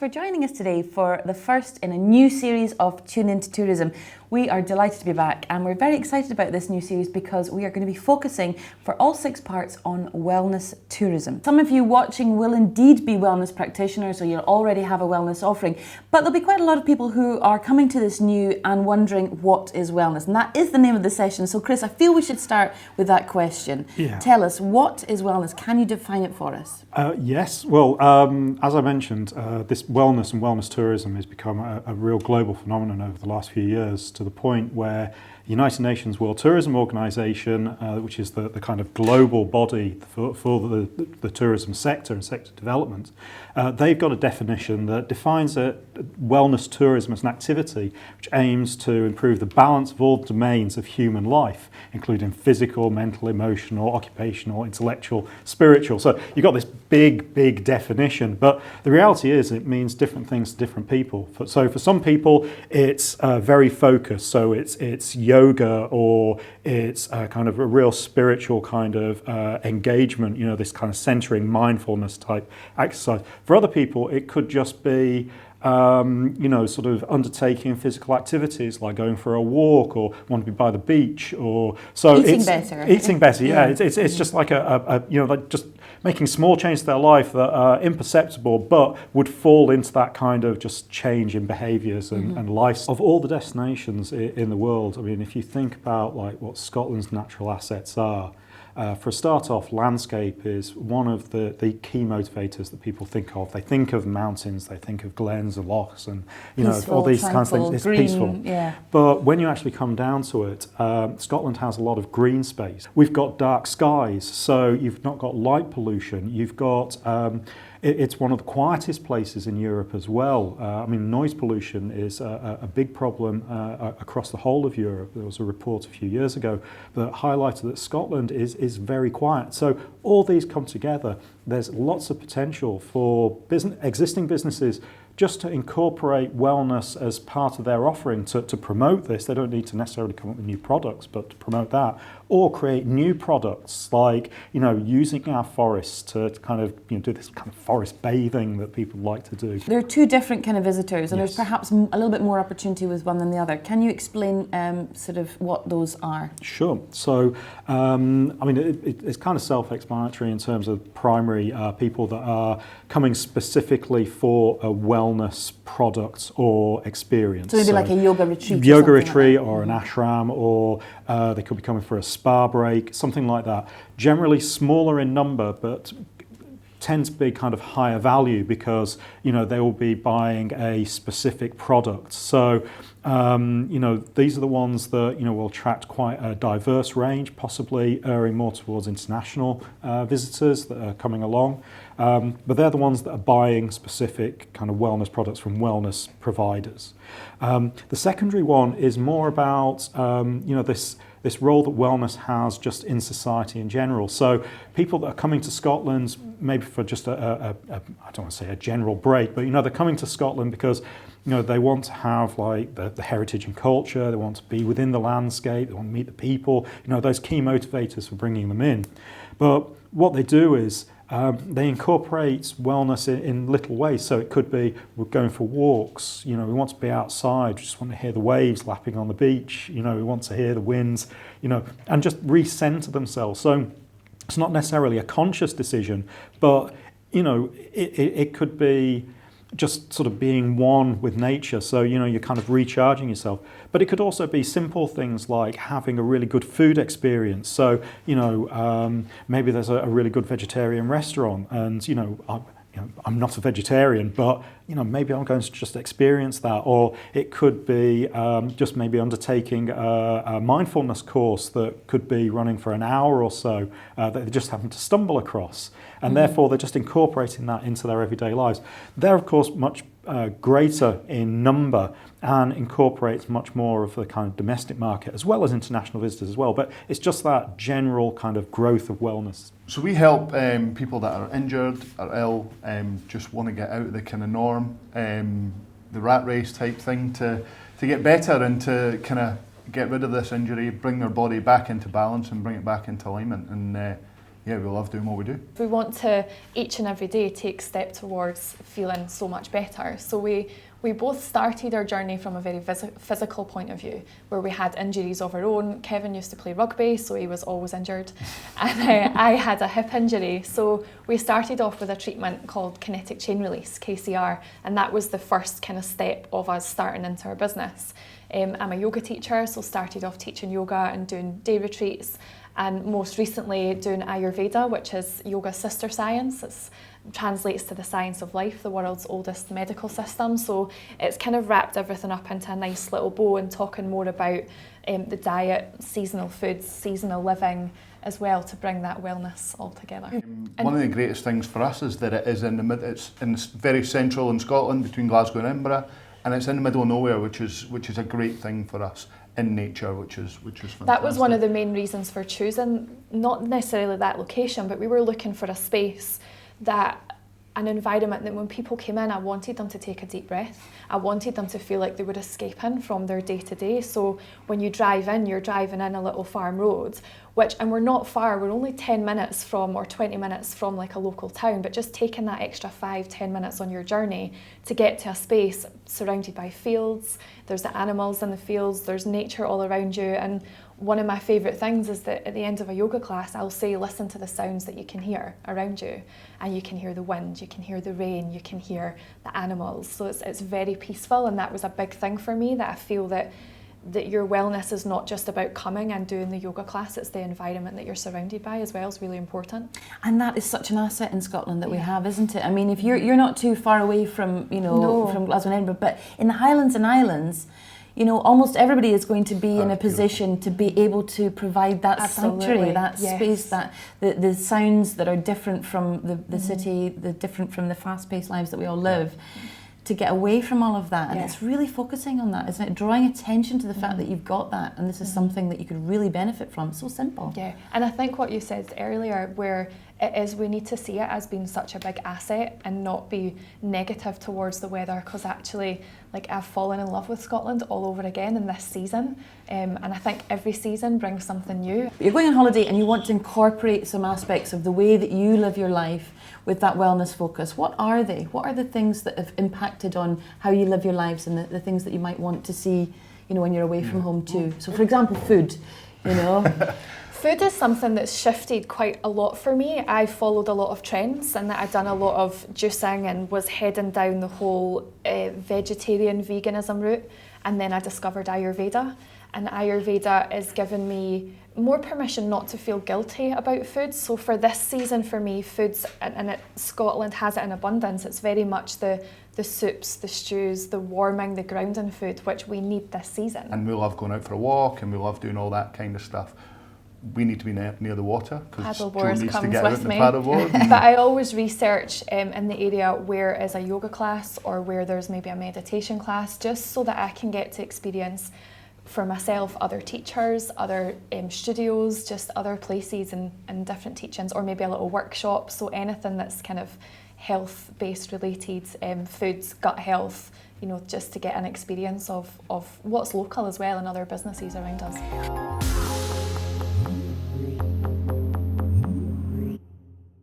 for joining us today for the first in a new series of Tune Into Tourism. We are delighted to be back, and we're very excited about this new series because we are going to be focusing for all 6 parts on wellness tourism. Some of you watching will indeed be wellness practitioners, or you'll already have a wellness offering, but there'll be quite a lot of people who are coming to this new and wondering what is wellness, and that is the name of the session. So Chris, I feel we should start with that question. Yeah. Tell us, what is wellness? Can you define it for us? Yes, well, as I mentioned, this wellness and wellness tourism has become a real global phenomenon over the last few years, to the point where the United Nations World Tourism Organization, which is the kind of global body for the tourism sector and sector development, they've got a definition that defines wellness tourism as an activity which aims to improve the balance of all domains of human life, including physical, mental, emotional, occupational, intellectual, spiritual. So you've got this big definition, but the reality is it means different things to different people. So for some people it's very focused, so it's yoga, or it's kind of a real spiritual kind of engagement, this kind of centering, mindfulness type exercise. For other people it could just be sort of undertaking physical activities like going for a walk, or want to be by the beach, or so eating better. Eating better, yeah. It's just like like just making small changes to their life that are imperceptible, but would fall into that kind of just change in behaviours and life. Of all the destinations in the world, I mean, if you think about like what Scotland's natural assets are, for a start off, landscape is one of the key motivators that people think of. They think of mountains, they think of glens and lochs, and peaceful, all these kinds of things. It's green, peaceful. Yeah. But when you actually come down to it, Scotland has a lot of green space. We've got dark skies, so you've not got light pollution. You've got it's one of the quietest places in Europe as well. I mean, noise pollution is a big problem across the whole of Europe. There was a report a few years ago that highlighted that Scotland is very quiet. So all these come together. There's lots of potential for existing businesses just to incorporate wellness as part of their offering to promote this. They don't need to necessarily come up with new products, but to promote that, or create new products like, using our forests to kind of, do this kind of forest bathing that people like to do. There are 2 different kind of visitors, and Yes. there's perhaps a little bit more opportunity with one than the other. Can you explain sort of what those are? Sure. So, I mean, it's kind of self-explanatory in terms of primary people that are coming specifically for a wellness product or experience. So maybe like a yoga retreat. Yoga retreat or an ashram, or they could be coming for a spa break, something like that. Generally smaller in number, but tend to be kind of higher value because they will be buying a specific product. So these are the ones that will attract quite a diverse range, possibly erring more towards international visitors that are coming along. But they're the ones that are buying specific kind of wellness products from wellness providers. The secondary one is more about this role that wellness has just in society in general. So people that are coming to Scotland, maybe for just I don't want to say a general break, but they're coming to Scotland because they want to have like the heritage and culture, they want to be within the landscape, they want to meet the people, those key motivators for bringing them in. But what they do is they incorporate wellness in little ways. So it could be we're going for walks, we want to be outside, we just want to hear the waves lapping on the beach, we want to hear the winds, and just recenter themselves. So it's not necessarily a conscious decision, but it could be just sort of being one with nature. So, you're kind of recharging yourself. But it could also be simple things like having a really good food experience. So, maybe there's a really good vegetarian restaurant, and, I'm not a vegetarian, but maybe I'm going to just experience that. Or it could be just maybe undertaking a mindfulness course that could be running for an hour or so that they just happen to stumble across, and therefore they're just incorporating that into their everyday lives. They're of course much greater in number and incorporates much more of the kind of domestic market as well as international visitors as well. But it's just that general kind of growth of wellness. So we help people that are injured or ill, just want to get out of the kind of norm, the rat race type thing, to get better and to kind of get rid of this injury, bring their body back into balance and bring it back into alignment. And yeah, we love doing what we do. We want to each and every day take a step towards feeling so much better. So we both started our journey from a very physical point of view, where we had injuries of our own. Kevin used to play rugby, so he was always injured. And I had a hip injury. So we started off with a treatment called kinetic chain release, KCR, and that was the first kind of step of us starting into our business. I'm a yoga teacher, so started off teaching yoga and doing day retreats, and most recently doing Ayurveda, which is yoga's sister science. It translates to the science of life, the world's oldest medical system. So it's kind of wrapped everything up into a nice little bow, and talking more about the diet, seasonal foods, seasonal living as well, to bring that wellness all together. One of the greatest things for us is that it is it's very central in Scotland, between Glasgow and Edinburgh, and it's in the middle of nowhere, which is a great thing for us, in nature, which is fantastic. That was one of the main reasons for choosing, not necessarily that location, but we were looking for a space an environment that when people came in, I wanted them to take a deep breath. I wanted them to feel like they were escaping from their day-to-day. So when you drive in, you're driving in a little farm road, and we're not far, we're only 10 minutes from, or 20 minutes from like a local town, but just taking that extra 5-10 minutes on your journey to get to a space surrounded by fields. There's the animals in the fields, there's nature all around you. And one of my favourite things is that at the end of a yoga class, I'll say, listen to the sounds that you can hear around you. And you can hear the wind, you can hear the rain, you can hear the animals. So it's very peaceful, and that was a big thing for me, that I feel that your wellness is not just about coming and doing the yoga class, it's the environment that you're surrounded by as well is really important. And that is such an asset in Scotland that we have, isn't it? I mean, if you're not too far away from, from Glasgow and Edinburgh, but in the Highlands and Islands, almost everybody is going to be in a position to be able to provide that sanctuary, that space, that the sounds that are different from the city, the different from the fast-paced lives that we all live, to get away from all of that. And it's really focusing on that, isn't it? Drawing attention to the fact that you've got that, and this is something that you could really benefit from. It's so simple. Yeah, and I think what you said earlier, where it is, we need to see it as being such a big asset and not be negative towards the weather, because actually, like, I've fallen in love with Scotland all over again in this season, and I think every season brings something new. You're going on holiday and you want to incorporate some aspects of the way that you live your life with that wellness focus. What are they? What are the things that have impacted on how you live your lives, and the things that you might want to see, when you're away from home too? So, for example, food, Food is something that's shifted quite a lot for me. I followed a lot of trends, and I'd done a lot of juicing and was heading down the whole vegetarian veganism route, and then I discovered Ayurveda, and Ayurveda has given me more permission not to feel guilty about food. So for this season, for me, foods, and Scotland has it in abundance, it's very much the soups, the stews, the warming, the grounding food, which we need this season. And we love going out for a walk, and we love doing all that kind of stuff. We need to be near the water, because Paddleboard needs comes to get out with in the me. paddleboard. But I always research in the area where is a yoga class, or where there's maybe a meditation class, just so that I can get to experience for myself other teachers, other studios, just other places and different teachings, or maybe a little workshop. So anything that's kind of health-based related, foods, gut health, just to get an experience of what's local as well, and other businesses around us.